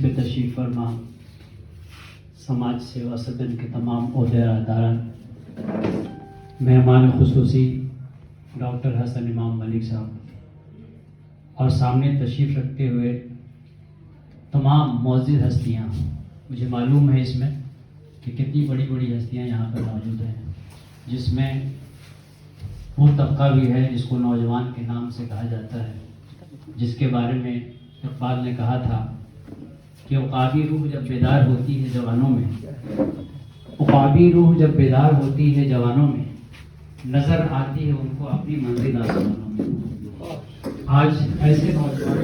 पे तशरीफ़ फरमा, समाज सेवा सदन के तमाम ओहदेदारान, मेहमान खुसूसी डॉक्टर हसन इमाम मलिक साहब और सामने तशरीफ़ रखते हुए तमाम मौजूद हस्तियाँ, मुझे मालूम है इसमें कि कितनी बड़ी बड़ी हस्तियाँ यहाँ पर मौजूद हैं, जिसमें वो तबका भी है जिसको नौजवान के नाम से कहा जाता है, जिसके बारे में इकबाल ने कहा था कि उक़ाबी रूह जब बेदार होती है जवानों में, उक़ाबी रूह जब बेदार होती है जवानों में, नज़र आती है उनको अपनी मंजिल आसमानों में। आज ऐसे नौजवान,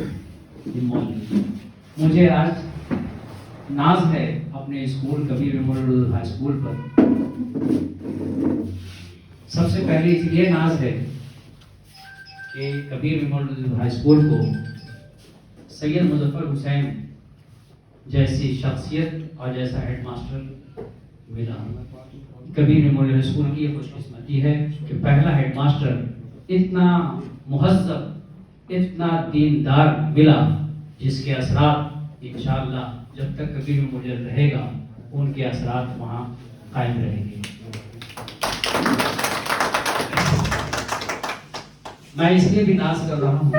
मुझे आज नाज है अपने school Kabir memorial high school पर। सबसे पहले इसलिए नाज है कि कबीर मेमोरियल हाई स्कूल को सैयद मुजफ्फर हुसैन जैसी शख्सियत और जैसा हेडमास्टर मिला। कबीर मेमोरियल हाई स्कूल की ये खुशकिस्मती है कि पहला हेडमास्टर इतना मुहज़्ज़ब, इतना दीनदार मिला, जिसके असरात इंशाअल्लाह जब तक कबीर मेमोरियल रहेगा उनके असरात वहाँ कायम रहेंगे। मैं इसलिए भी नाज कर रहा हूँ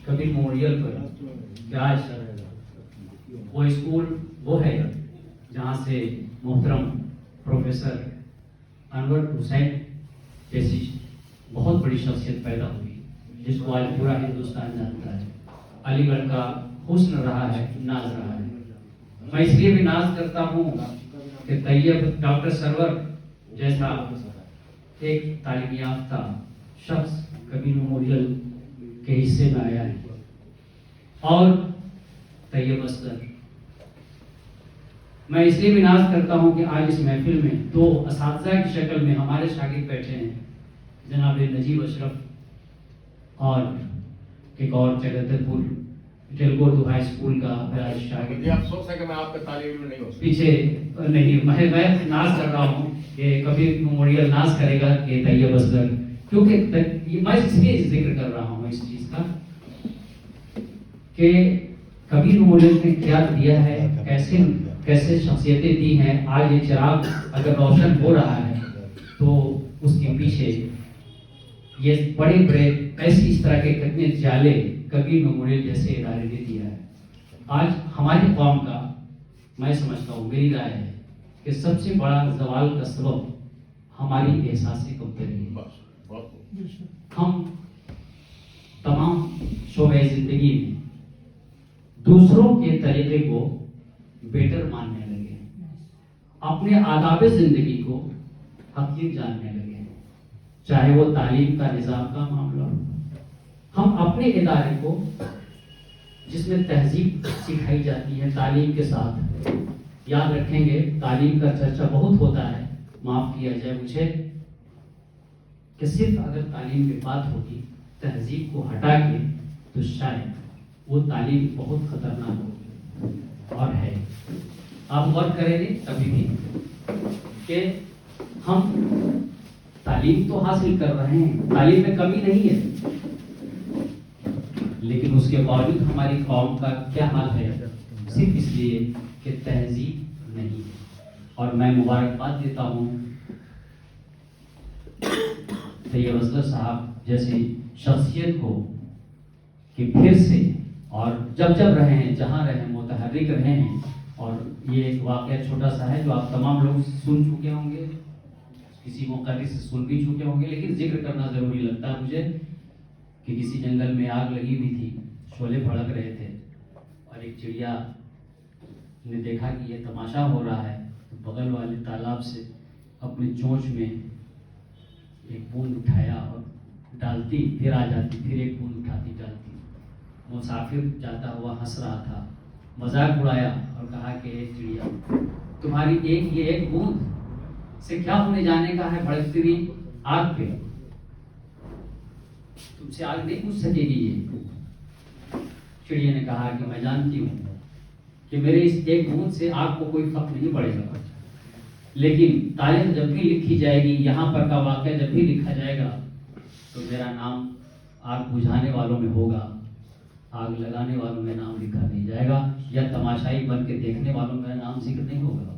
कबीर मेमोरियल पर कि आज वो स्कूल वो है जहाँ से मोहतरम प्रोफेसर अनवर हुसैन जैसी बहुत बड़ी शख्सियत पैदा हुई, जिसको आज पूरा हिंदुस्तान जानता है। अलीगढ़ का हुस्न रहा है, नाज रहा है। मैं इसलिए भी नाज करता हूँ कि तैयब डॉक्टर सरवर जैसा एक तालीम याफ्ता शख्स कबीर मेमोरियल के हिस्से में आया है, और तैयब असगर। मैं इसलिए भी नाज करता हूँ कि आज इस महफिल में दो असातिज़ा की शक्ल में हमारे शागिर्द बैठे हैं, जनाब नजीब अशरफ और एक और जगदलपुर टेलगोर हाई स्कूल का शागिर्द। आप सोच सके मैं आपका तालिब नहीं हो पीछे नहीं, मैं नाज कर रहा हूँ कि कबीर मेमोरियल नाज करेगा कि तैयब असगर, क्योंकि मैं इसलिए जिक्र कर रहा हूँ इस चीज का कि कबीर मेमोरियल ने क्या दिया है, कैसे कैसे शख्सियतें दी हैं। आज ये चिराग अगर रोशन हो रहा है तो उसके पीछे ये बड़े बड़े ऐसी इस तरह के कितने जाले कबीर मेमोरियल जैसे इदारे ने दिया है। आज हमारी कौम का, मैं समझता हूँ, मेरी राय है कि सबसे बड़ा जवाल का सबब हमारी एहसासी कमतरी है। हम तमाम शोबे जिंदगी में दूसरों के तरीके को बेटर मानने लगे, अपने आदाब जिंदगी को हकीर जानने लगे, चाहे वो तालीम का निज़ाम का मामला हो। हम अपने इदारे को जिसमें तहजीब सिखाई जाती है तालीम के साथ, याद रखेंगे तालीम का चर्चा बहुत होता है, माफ किया जाए मुझे, कि सिर्फ अगर तालीम की बात होगी तहजीब को हटा के तो शायद वो तालीम बहुत खतरनाक होगी और है। आप गौर करेंगे कभी भी कि हम तालीम तो हासिल कर रहे हैं, तालीम में कमी नहीं है, लेकिन उसके बावजूद हमारी कौम का क्या हाल है, सिर्फ इसलिए कि तहजीब नहीं है। और मैं मुबारकबाद देता हूँ तैयब असगर साहब जैसी शख्सियत को कि फिर से और जब जब रहे हैं, जहाँ रहे हैं, मुतहर्रिक रहे हैं। और ये एक वाक़या छोटा सा है जो आप तमाम लोग सुन चुके होंगे, किसी मौके से सुन भी चुके होंगे, लेकिन जिक्र करना ज़रूरी लगता है मुझे कि किसी जंगल में आग लगी हुई थी, शोले भड़क रहे थे और एक चिड़िया ने देखा कि ये तमाशा हो रहा है, तो बगल वाले तालाब से अपनी चोंच में एक बूंद उठाया और डालती, फिर आ जाती, फिर एक बूंद उठाती डालती। मुसाफिर जाता हुआ हंस रहा था, मजाक उड़ाया और कहा कि एक चिड़िया, तुम्हारी एक बूंद से क्या होने जाने का है भड़कती हुई आग पे, तुमसे आग नहीं पूछ सकेगी ये। चिड़िया ने कहा कि मैं जानती हूँ कि मेरे इस एक बूंद से आग को कोई फर्क नहीं पड़ेगा, लेकिन तारीख जब भी लिखी जाएगी, यहाँ पर का वाक़या जब भी लिखा जाएगा, तो मेरा नाम आग बुझाने वालों में होगा। आग लगाने वालों में नाम लिखा नहीं जाएगा या तमाशाई बन के देखने वालों में नाम जिक्र नहीं होगा।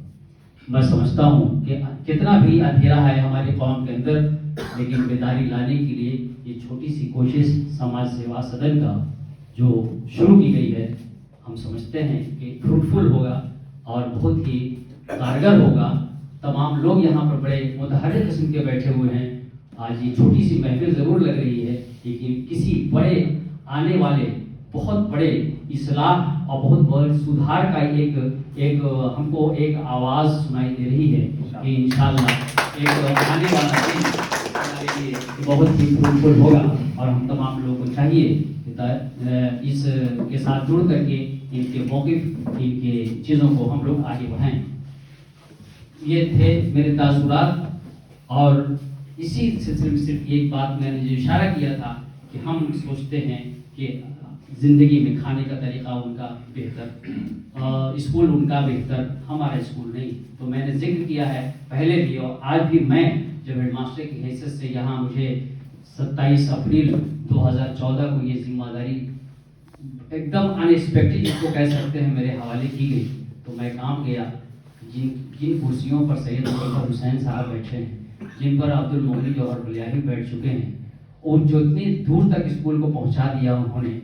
मैं समझता हूँ कि कितना भी अंधेरा है हमारे कौम के अंदर, लेकिन बेदारी लाने के लिए ये छोटी सी कोशिश समाज सेवा सदन का जो शुरू की गई है, हम समझते हैं कि फ्रूटफुल होगा और बहुत ही कारगर होगा। तमाम लोग यहाँ पर बड़े मुतहर्रिक किस्म के बैठे हुए हैं। आज ये छोटी सी महफिल ज़रूर लग रही है, लेकिन किसी बड़े आने वाले बहुत बड़े इस्लाह और बहुत बड़े सुधार का एक हमको एक आवाज़ सुनाई दे रही है कि इंशाअल्लाह एक आने वाला दिन हमारे लिए बहुत ही फ्रूटफुल होगा। और हम तमाम लोगों को चाहिए कि इस के साथ जुड़ करके इनके मौक़िफ़, इनके चीज़ों को हम लोग आगे बढ़ाएं। ये थे मेरे तासुरात, और इसी सिलसिले में सिर्फ एक बात मैंने जो इशारा किया था कि हम सोचते हैं कि ज़िंदगी में खाने का तरीक़ा उनका बेहतर, स्कूल उनका बेहतर, हमारा स्कूल नहीं। तो मैंने जिक्र किया है पहले भी और आज भी, मैं जब हेडमास्टर की हैसियत से यहाँ मुझे 27 अप्रैल 2014 को ये जिम्मेदारी एकदम अनएक्सपेक्टेड इसको कह सकते हैं मेरे हवाले की गई, तो मैं काम गया। जिन कुर्सियों पर सैयद मुकद्दर हुसैन साहब बैठे हैं, जिन पर अब्दुल मोहनी जौहर बलियाही बैठ चुके हैं, और जो इतनी दूर तक स्कूल को पहुंचा दिया उन्होंने,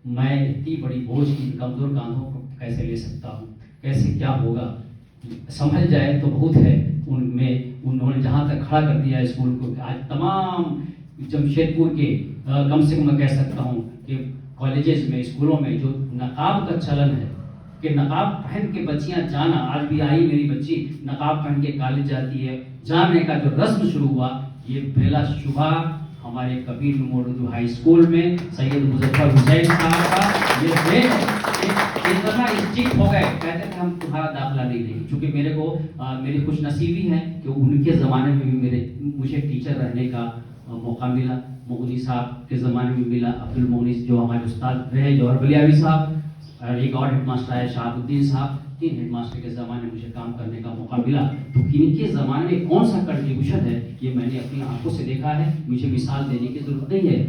मैं इतनी बड़ी बोझ इन कमज़ोर कांधों को कैसे ले सकता हूँ, कैसे क्या होगा, समझ जाए तो बहुत है। उनमें उन्होंने जहाँ तक खड़ा कर दिया स्कूल को, आज तमाम जमशेदपुर के कम से कम मैं कह सकता हूँ कि कॉलेजेस में, स्कूलों में जो नकाब का चलन है कि नकाब पहन के बच्चियां जाना, आज भी आई मेरी बच्ची नकाब पहन के कॉलेज जाती है, जाने का जो रस्म शुरू हुआ, ये पहला शुभा हमारे कबीर मेमोरियल हाई स्कूल में सैयद मुजफ्फर हुसैन साहब का ये इतना स्ट्रिक्ट हो गए, कहते थे हम तुम्हारा दाखिला नहीं देंगे। चूँकि मेरे को मेरी खुशनसीबी है कि उनके ज़माने में भी मुझे टीचर रहने का मौका मिला। मोहनी साहब के ज़माने में मिला, अब्दुल मोहनी जो हमारे उस्ताद रहे, जौहर बलियावी साहब, एक और हेडमास्टर है शहाबुद्दीन साहब, 3 हेडमास्टर के ज़माने में मुझे काम करने का मौका मिला। तो किनके ज़माने में कौन सा कंट्रीब्यूशन है ये मैंने अपनी आंखों से देखा है, मुझे मिसाल देने की ज़रूरत नहीं है।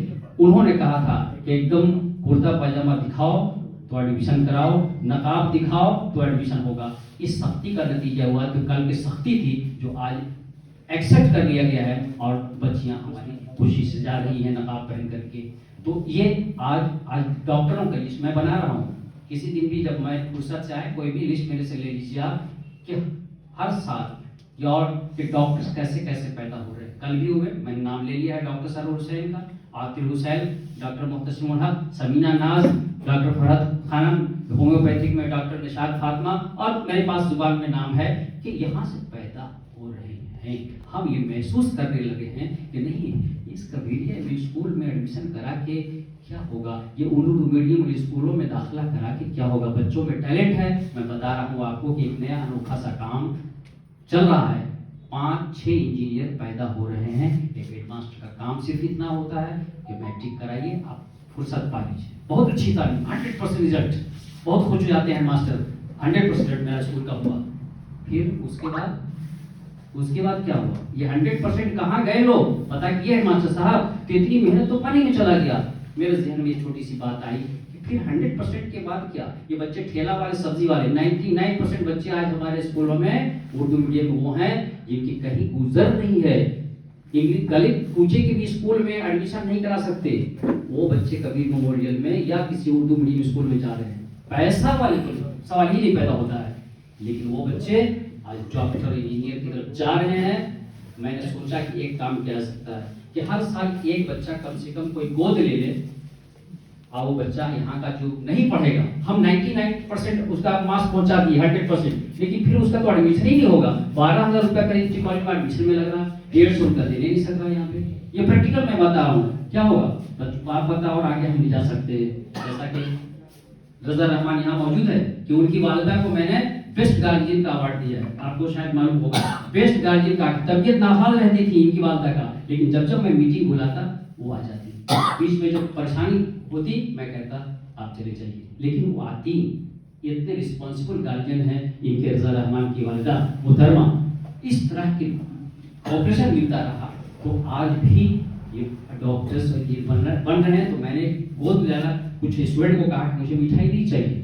उन्होंने कहा था कि एकदम कुर्ता पैजामा दिखाओ तो एडमिशन कराओ, नकाब दिखाओ तो एडमिशन होगा। इस सख्ती का नतीजा हुआ तो कल की सख्ती थी जो आज एक्सेप्ट कर लिया गया है और बच्चियां हमारी खुशी से जा रही हैं नकाब पहन करके। तो ये आज डॉक्टरों का लिस्ट मैं बना रहा हूँ। किसी दिन भी जब मैं फुर्सत से आए, कोई भी लिस्ट मेरे से ले लीजिए आप कि हर साल और कि डॉक्टर्स कैसे कैसे पैदा हो रहे हैं। कल भी हुए, मैंने नाम ले लिया है डॉक्टर सरोवर हुसैन का, आतिफ हुसैन, डॉक्टर मुहतसिमुल हक, समीना नाज, डॉक्टर फरहत खानम, होम्योपैथिक में डॉक्टर निशात फातिमा, और मेरे पास जुबान में नाम है कि यहाँ से पैदा हो रहे हैं। हम ये महसूस करने लगे हैं कि नहीं, इस कबीरिया स्कूल में एडमिशन करा के क्या होगा, ये उर्दू मीडियम स्कूलों में दाखिला करा के क्या होगा। बच्चों में टैलेंट है। मैं बता रहा हूँ आपको कि एक नया अनोखा सा काम चल रहा है। 5-6 इंजीनियर पैदा हो रहे हैं। एक हेडमास्टर का काम सिर्फ इतना होता है कि मैट्रिक कराइए, आप फुर्सत पा लीजिए, बहुत अच्छी तालीम, 100% रिजल्ट, बहुत खुश हो जाते हैं मास्टर, 100% मेरा स्कूल का हुआ। फिर उसके बाद क्या हुआ, ये 100% कहाँ गए लोग पता किए हैं मास्टर साहब, तो इतनी मेहनत तो पानी में चला गया। मेरे जहन में ये छोटी सी बात आई कि फिर 100% के बाद क्या, ये बच्चे ठेला वाले, सब्जी वाले, 99% बच्चे आज हमारे स्कूलों में उर्दू मीडियम वो हैं जिनकी कहीं गुजर नहीं है, इंग्लिश दलित कूचे के भी स्कूल में एडमिशन नहीं करा सकते। वो बच्चे कबीर मेमोरियल में या किसी उर्दू मीडियम स्कूल में जा रहे हैं। पैसा वाले तो सवाल ही नहीं पैदा होता है, लेकिन वो बच्चे आज डॉक्टर इंजीनियर की तरफ जा रहे हैं। मैंने सोचा कि एक काम किया जा सकता है कि हर साल एक बच्चा कम से कम कोई गोद ले ले, और वो बच्चा यहाँ का जो नहीं पढ़ेगा, हम 99% उसका मार्क्स पहुंचा दिए 100%, लेकिन फिर उसका तो एडमिशन ही नहीं होगा। 12,000 रुपया करीब कॉलेज में एडमिशन में लग रहा, 150 रुपया दे नहीं सकता यहाँ पे। ये प्रैक्टिकल मैं बता रहा हूँ, क्या होगा आप बताओ, और आगे हम नहीं जा सकते। जैसा कि रजा रहमान यहाँ मौजूद है कि उनकी वालिदा को मैंने बेस्ट गार्जियन का अवार्ड दिया है, आपको शायद मालूम होगा। बेस्ट गार्जियन का, तबीयत नाहाल रहती थी इनकी वालिदा का, लेकिन जब मैं मीटिंग बुलाता वो आ जाती, बीच में जब परेशानी होती मैं कहता आप चले जाइए, लेकिन वो आती। इतने रिस्पॉन्सिबल गार्जियन हैं इनके, रजा रहमान की वालिदा मुहतरमा। इस तरह के ऑपरेशन मिलता रहा तो आज भी ये डॉक्टर्स ये बन रहे हैं। तो मैंने गोद लिया कुछ स्टूडेंट को कहा कि मुझे मिठाई नहीं चाहिए,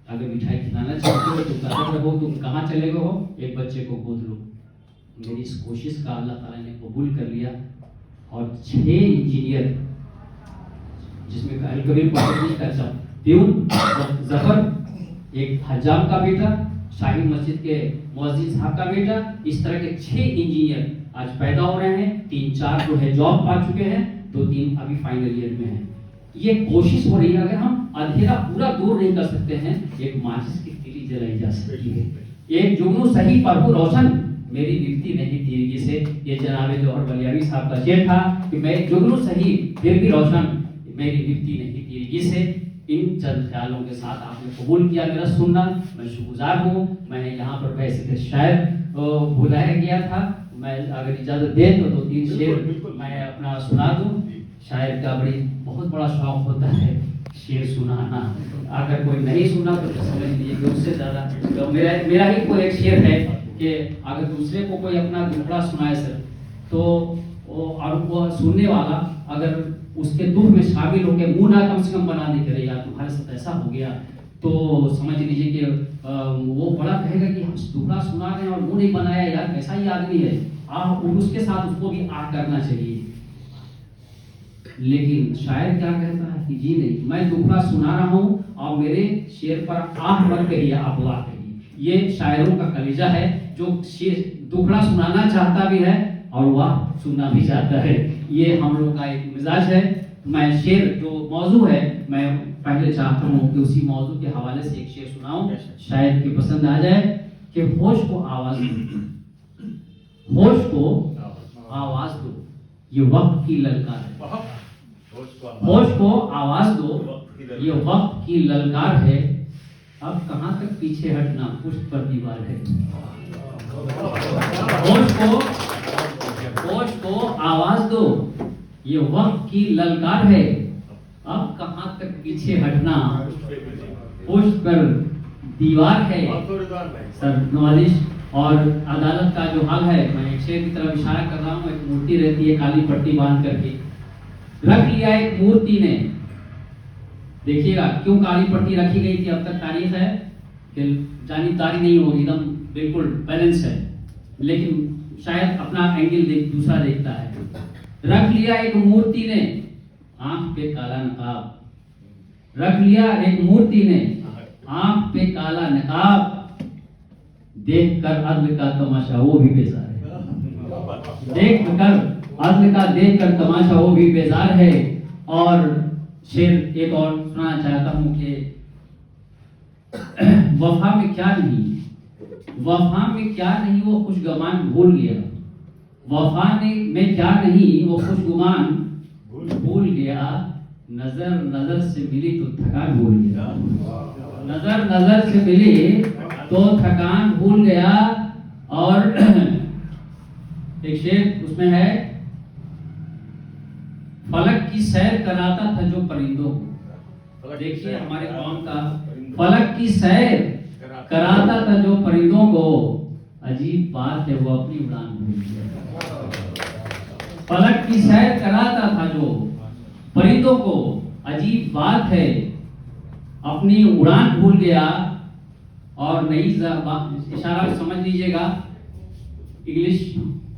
अगर मिठाई खिलाना चाहते हो तो कदर रहो, तुम कहाँ चले गए हो, एक बच्चे को गोद लो। मेरी इस कोशिश का अल्लाह ताला ने कबूल कर लिया और 6 इंजीनियर, जिसमें अलकबीर पॉलिटेक्निक का प्यून जफर, एक हजाम का बेटा, शाही मस्जिद के मुअज्जिन साहब का बेटा, इस तरह के 6 इंजीनियर आज पैदा हो रहे हैं। 3-4 जो है जॉब पा चुके हैं, 2-3 अभी फाइनल ईयर में हैं। ये कोशिश हो रही है, अगर हम अंधेरा पूरा दूर नहीं कर सकते हैं, एक माचिस की तीली जलाई जा सकती है। एक जुगनू सही प्रभु रोशन, मेरी निपटी नहीं तीरगी से, ये जनाब जौहर बलियावी साहब का शेर था कि मैं जुगनू सही फिर भी रोशन, मेरी निपटी नहीं तीरगी से। इन चंद ख्यालों के साथ आपने कबूल किया मेरा सुनना, मैं शुक्रगुजार हूँ। मैंने यहाँ पर वैसे तो शायद बुलाया गया था, मैं अगर इजाजत दे तो 2-3 शेर मैं अपना सुना दूं। शायर का बहुत बड़ा शौक होता है शेर सुनाना, अगर कोई नहीं सुना तो समझ लीजिए कि उससे ज़्यादा तो मेरा ही कोई एक शेर है कि अगर दूसरे को कोई अपना दुखड़ा सुनाए सर, तो वो सुनने वाला अगर उसके दुख में शामिल होकर मुंह ना कम से कम बना दे करे, यार तुम्हारे साथ ऐसा हो गया, तो समझ लीजिए कि वो बड़ा कहेगा कि हम दुखड़ा सुना रहे हैं और मुंह नहीं बनाया, यार कैसा ही आदमी है। आप उसके साथ उसको भी आह करना चाहिए। लेकिन शायर क्या कहता है कि जी नहीं, मैं दुखड़ा सुना रहा हूँ और मेरे शेर पर आह मत कहिए, आप वाह कहिए। ये शायरों का कलेजा है, जो शेर दुखड़ा सुनाना चाहता भी है और वाह सुनना भी चाहता है। ये हम लोग का एक मिजाज है। मैं शेर जो मौजू है, मैं पहले चाहता हूँ कि उसी मौजू के हवाले से एक शेर सुनाऊं, शायद कि पसंद आ जाए। कि होश को आवाज दो, होश को आवाज दो, ये वक्त की ललकार है। होश को आवाज दो, ये वक्त की ललकार है। अब कहां तक पीछे हटना, पुष्प पर दीवार है। होश को आवाज दो, ये वक्त की ललकार है। अब कहां तक पीछे हटना, पुष्प पर दीवार है। सर नवाजिश और अदालत का जो हाल है, मैं एक शेर की तरफ इशारा कर रहा हूँ। एक मूर्ति रहती है काली पट्टी बांध करके, रख लिया एक मूर्ति ने। देखिएगा क्यों काली पट्टी रखी गई थी, अब तक तारीख है कि जानकारी नहीं होगी, एकदम बिल्कुल बैलेंस है, लेकिन शायद अपना एंगल दूसरा देखता है। रख लिया एक मूर्ति ने, आंख पे काला नकाब, रख लिया एक मूर्ति ने आंख पे काला नकाब, देखकर अदल का तमाशा वो भी बेजार है। देखकर अदल का देखकर तमाशा वो भी बेजार है। और शेर एक और सुनाना चाहता हूं कि वफा में क्या नहीं, वफा में क्या नहीं वो खुशगुमान भूल गया। वफा में क्या नहीं वो खुशगुमान भूल गया। नजर नजर से मिली तो थकान भूल गया। नजर नजर से मिली तो थकान भूल गया। और एक शेर उसमें है, फलक की सैर कराता था जो परिंदों को। देखिए हमारे कौम का, फलक की सैर कराता था जो परिंदों को, अजीब बात है वो अपनी उड़ान भूल गया। फलक की सैर कराता था जो परिंदों को, अजीब बात है अपनी उड़ान भूल गया। और नई इशारा समझ लीजिएगा, इंग्लिश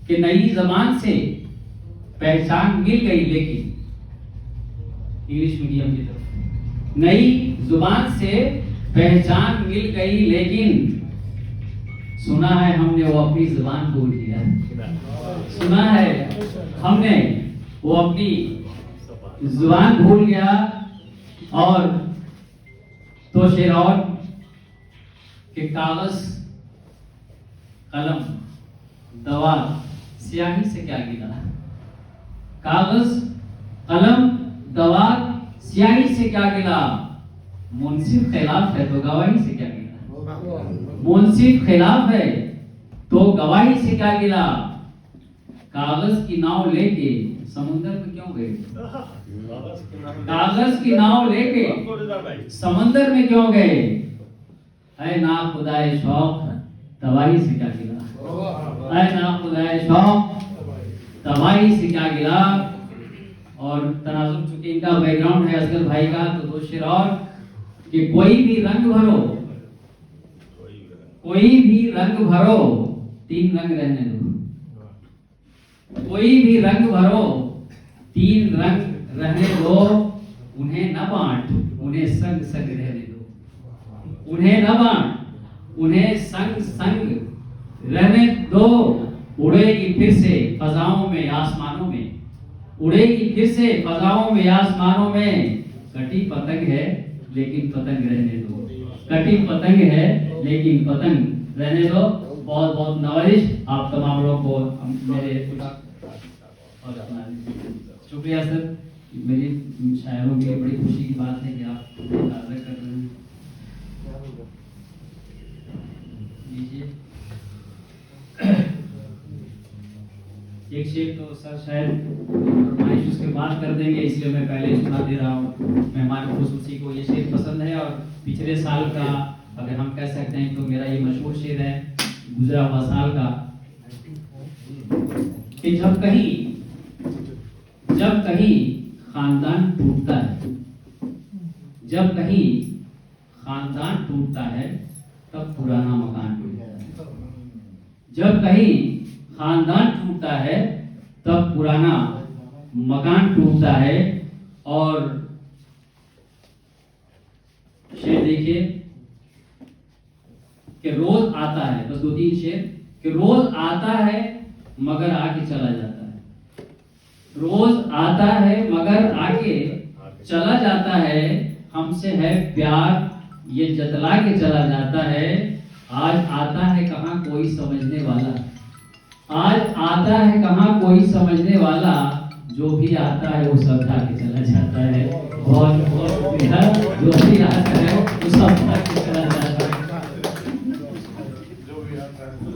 के नई जबान से पहचान मिल गई, लेकिन इंग्लिश मीडियम की तरफ नई जुबान से पहचान मिल गई, लेकिन सुना है हमने वो अपनी जुबान भूल गया। सुना है हमने वो अपनी जुबान भूल गया। और तो शेर और कि कागज कलम दवा स्याही से क्या गिला, कागज कलम दवा स्याही से क्या गिला। मुंसिफ खिलाफ है तो गवाही से क्या गिला। मुंसिफ खिलाफ है तो गवाही से क्या गिला। कागज की नाव लेके समुद्र में क्यों गए, कागज की नाव लेके समंदर में क्यों गए। ऐ ना खुदाए शौक तबाही से क्या गिला। ऐ ना खुदाए शौक तबाही से क्या गिला। और तनाजुर चूंकि इनका बैकग्राउंड है असगर भाई का, तो 2 शेर और कि कोई भी रंग भरो, कोई भी रंग भरो, 3 रंग रहने दो, कोई भी रंग भरो, 3 रंग रहने दो, उन्हें न बांट, उन्हें संग संग रहने दो, उन्हें न बांट, उन्हें संग संग रहने दो। उड़ेगी फिर से फजाओं में आसमानों में, उड़ेगी फिर से फजाओं में आसमानों में, कटी पतंग है लेकिन पतंग रहने दो, कटी पतंग है लेकिन पतंग रहने दो। बहुत बहुत नवाजिश आप तमाम लोगों को मेरे और अपना शुक्रिया सर। मेरी शायरों की बड़ी खुशी की बात है कि आप ताज़ा कर रहे हैं। लीजिए एक शेर तो सर शायद फरमाइश उसके बाद कर देंगे, इसलिए मैं पहले सुना दे रहा हूँ। मेहमान खुसूसी को ये शेर पसंद है और पिछले साल का अगर हम कह सकते हैं तो मेरा ये मशहूर शेर है गुजरा हुआ साल का, कि जब कहीं खानदान टूटता है, जब कहीं खानदान टूटता है तब पुराना मकान टूटता है, जब कहीं खानदान टूटता है तब पुराना मकान टूटता है। और शेर देखिए कि रोज आता है, बस 2-3 शेर, कि रोज आता है मगर आके चला जाता है, रोज आता है मगर आके चला जाता है, हमसे है प्यार ये जतला के चला जाता है। आज आता है कहाँ कोई समझने वाला, आज आता है कहाँ कोई समझने वाला, जो भी आता है वो सब खा के चला जाता है। बहुत बहुत शुक्रिया, जो भी आता है वो सब खा के चला जाता है। जो भी आता है वो